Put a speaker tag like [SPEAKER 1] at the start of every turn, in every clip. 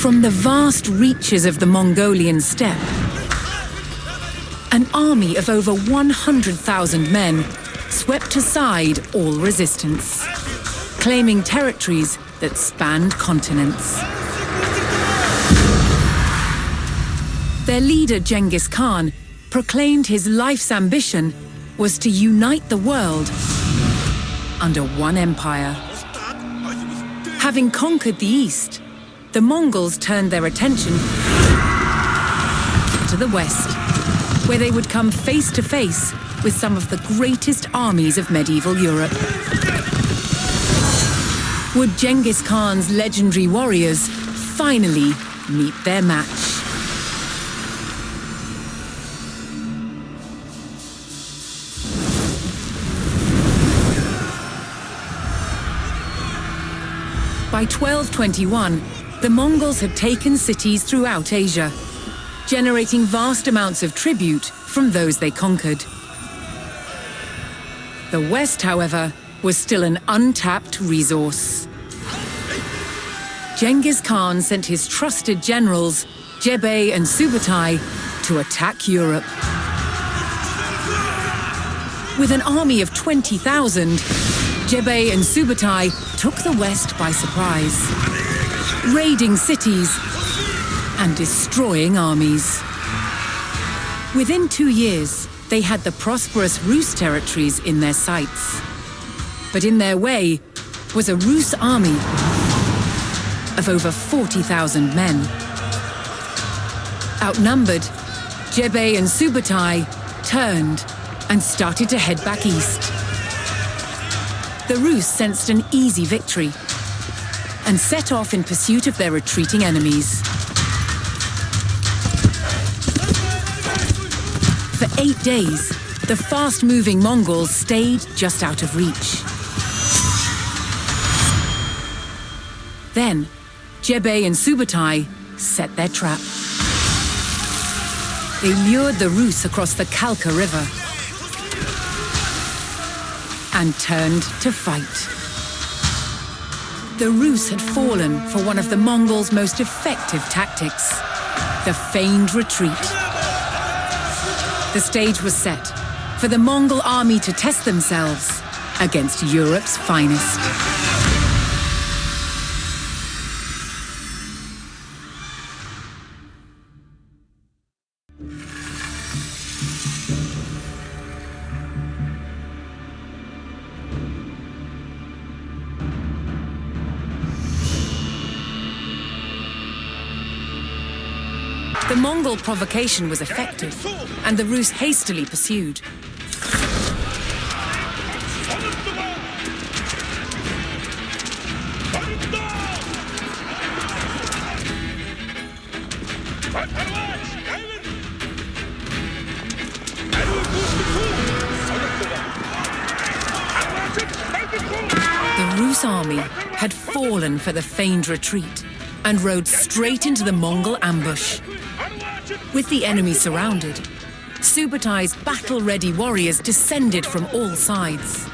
[SPEAKER 1] From the vast reaches of the Mongolian steppe, an army of over 100,000 men swept aside all resistance, claiming territories that spanned continents. Their leader, Genghis Khan, proclaimed his life's ambition was to unite the world under one empire. Having conquered the East, the Mongols turned their attention to the West, where they would come face to face with some of the greatest armies of medieval Europe. Would Genghis Khan's legendary warriors finally meet their match? By 1221, the Mongols had taken cities throughout Asia, generating vast amounts of tribute from those they conquered. The West, however, was still an untapped resource. Genghis Khan sent his trusted generals, Jebei and Subutai, to attack Europe. With an army of 20,000, Jebei and Subutai took the West by surprise, raiding cities and destroying armies. Within 2 years, they had the prosperous Rus territories in their sights. But in their way was a Rus army of over 40,000 men. Outnumbered, Jebei and Subutai turned and started to head back east. The Rus sensed an easy victory and set off in pursuit of their retreating enemies. For 8 days, the fast-moving Mongols stayed just out of reach. Then, Jebei and Subutai set their trap. They lured the Rus across the Kalka River and turned to fight. The Rus had fallen for one of the Mongols' most effective tactics, the feigned retreat. The stage was set for the Mongol army to test themselves against Europe's finest. The Mongol provocation was effective, and the Rus hastily pursued. The Rus army had fallen for the feigned retreat and rode straight into the Mongol ambush. With the enemy surrounded, Subutai's battle-ready warriors descended from all sides.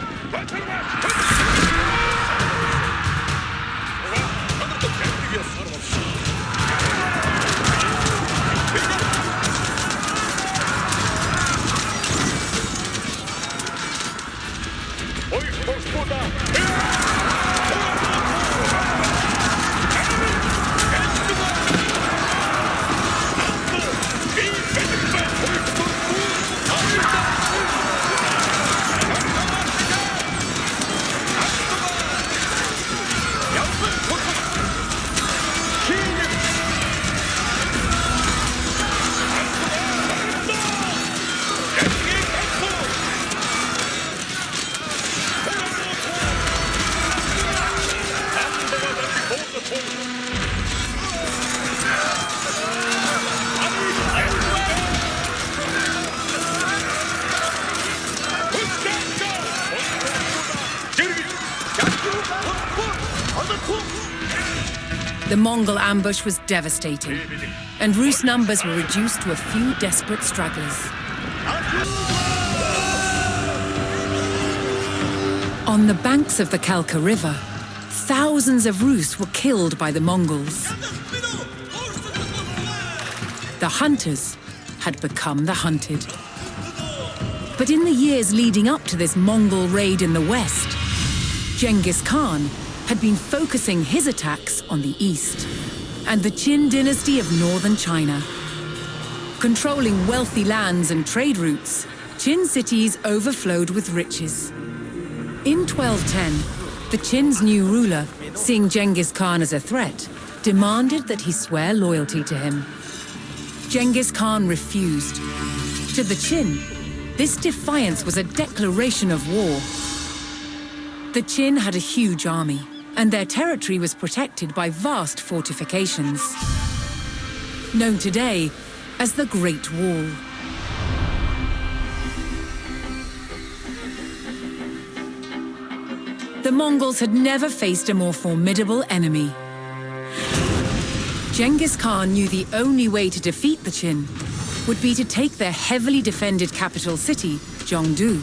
[SPEAKER 1] The Mongol ambush was devastating, and Rus numbers were reduced to a few desperate stragglers. On the banks of the Kalka River, thousands of Rus were killed by the Mongols. The hunters had become the hunted. But in the years leading up to this Mongol raid in the west, Genghis Khan had been focusing his attacks on the east and the Qin dynasty of northern China. Controlling wealthy lands and trade routes, Qin cities overflowed with riches. In 1210, the Qin's new ruler, seeing Genghis Khan as a threat, demanded that he swear loyalty to him. Genghis Khan refused. To the Qin, this defiance was a declaration of war. The Qin had a huge army, and their territory was protected by vast fortifications, known today as the Great Wall. The Mongols had never faced a more formidable enemy. Genghis Khan knew the only way to defeat the Qin would be to take their heavily defended capital city, Zhongdu,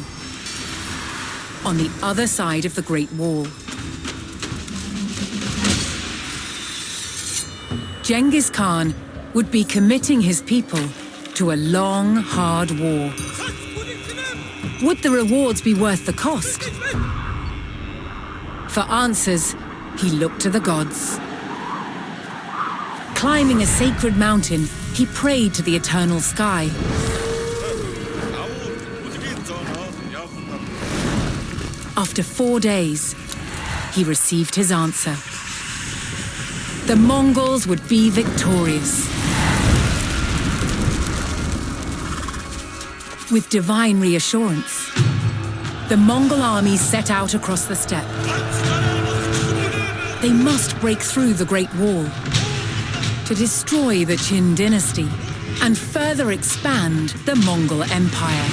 [SPEAKER 1] on the other side of the Great Wall. Genghis Khan would be committing his people to a long, hard war. Would the rewards be worth the cost? For answers, he looked to the gods. Climbing a sacred mountain, he prayed to the eternal sky. After 4 days, he received his answer. The Mongols would be victorious. With divine reassurance, the Mongol army set out across the steppe. They must break through the Great Wall to destroy the Qin dynasty and further expand the Mongol Empire.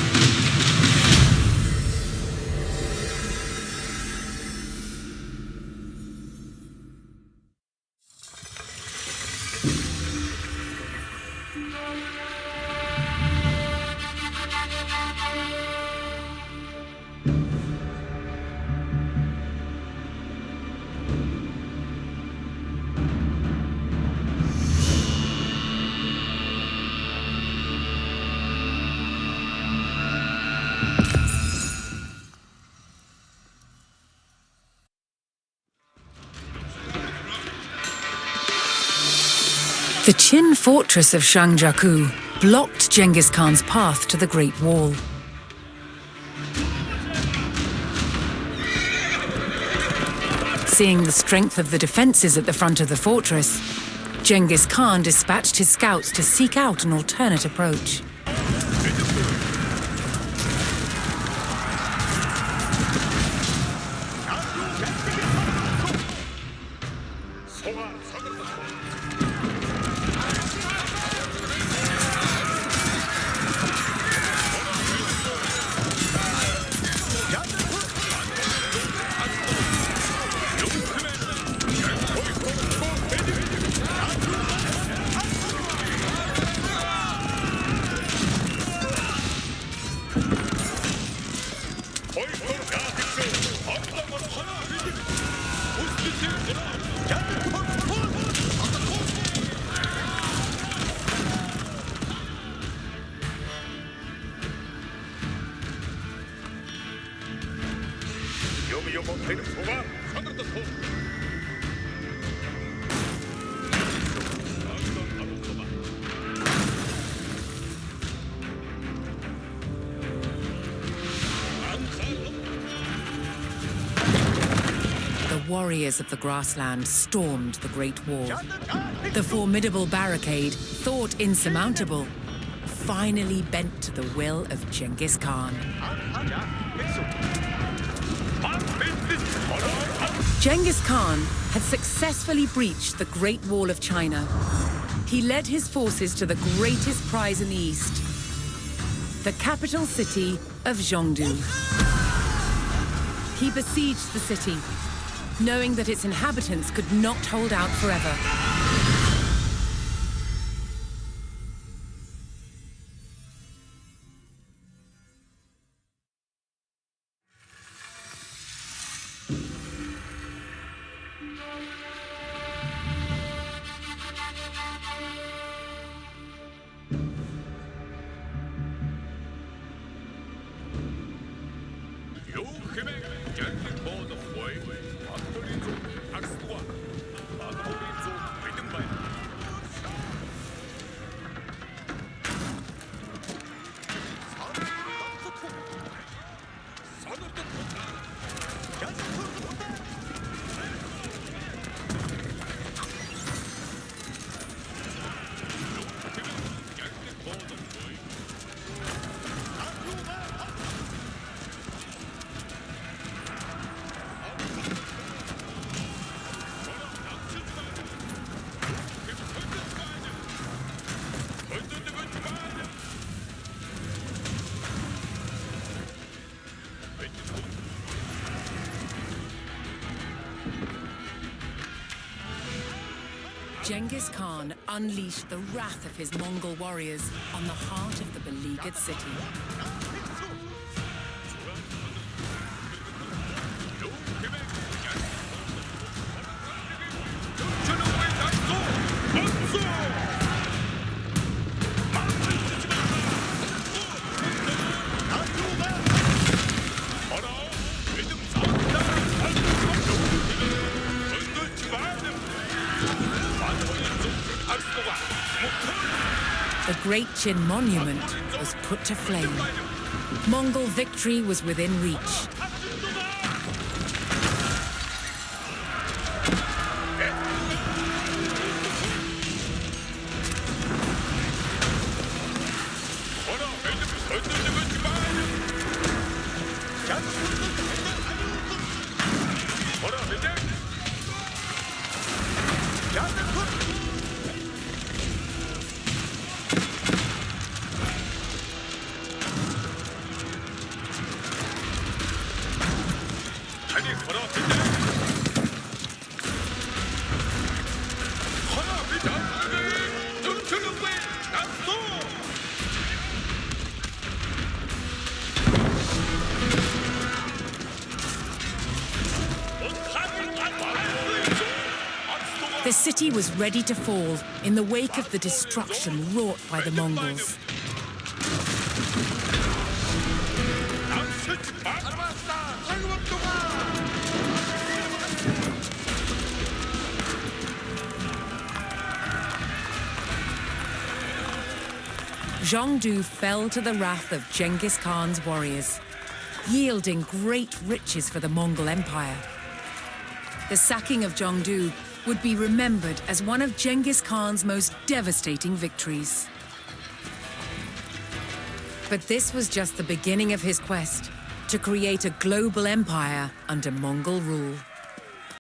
[SPEAKER 1] The Qin fortress of Shangjaku blocked Genghis Khan's path to the Great Wall. Seeing the strength of the defenses at the front of the fortress, Genghis Khan dispatched his scouts to seek out an alternate approach. The warriors of the grassland stormed the Great Wall. The formidable barricade, thought insurmountable, finally bent to the will of Genghis Khan. Genghis Khan had successfully breached the Great Wall of China. He led his forces to the greatest prize in the east, the capital city of Zhongdu. He besieged the city, knowing that its inhabitants could not hold out forever. Genghis Khan unleashed the wrath of his Mongol warriors on the heart of the beleaguered city. The Great Chin Monument was put to flame. Mongol victory was within reach. The city was ready to fall in the wake of the destruction wrought by the Mongols. Zhongdu fell to the wrath of Genghis Khan's warriors, yielding great riches for the Mongol Empire. The sacking of Zhongdu would be remembered as one of Genghis Khan's most devastating victories. But this was just the beginning of his quest to create a global empire under Mongol rule.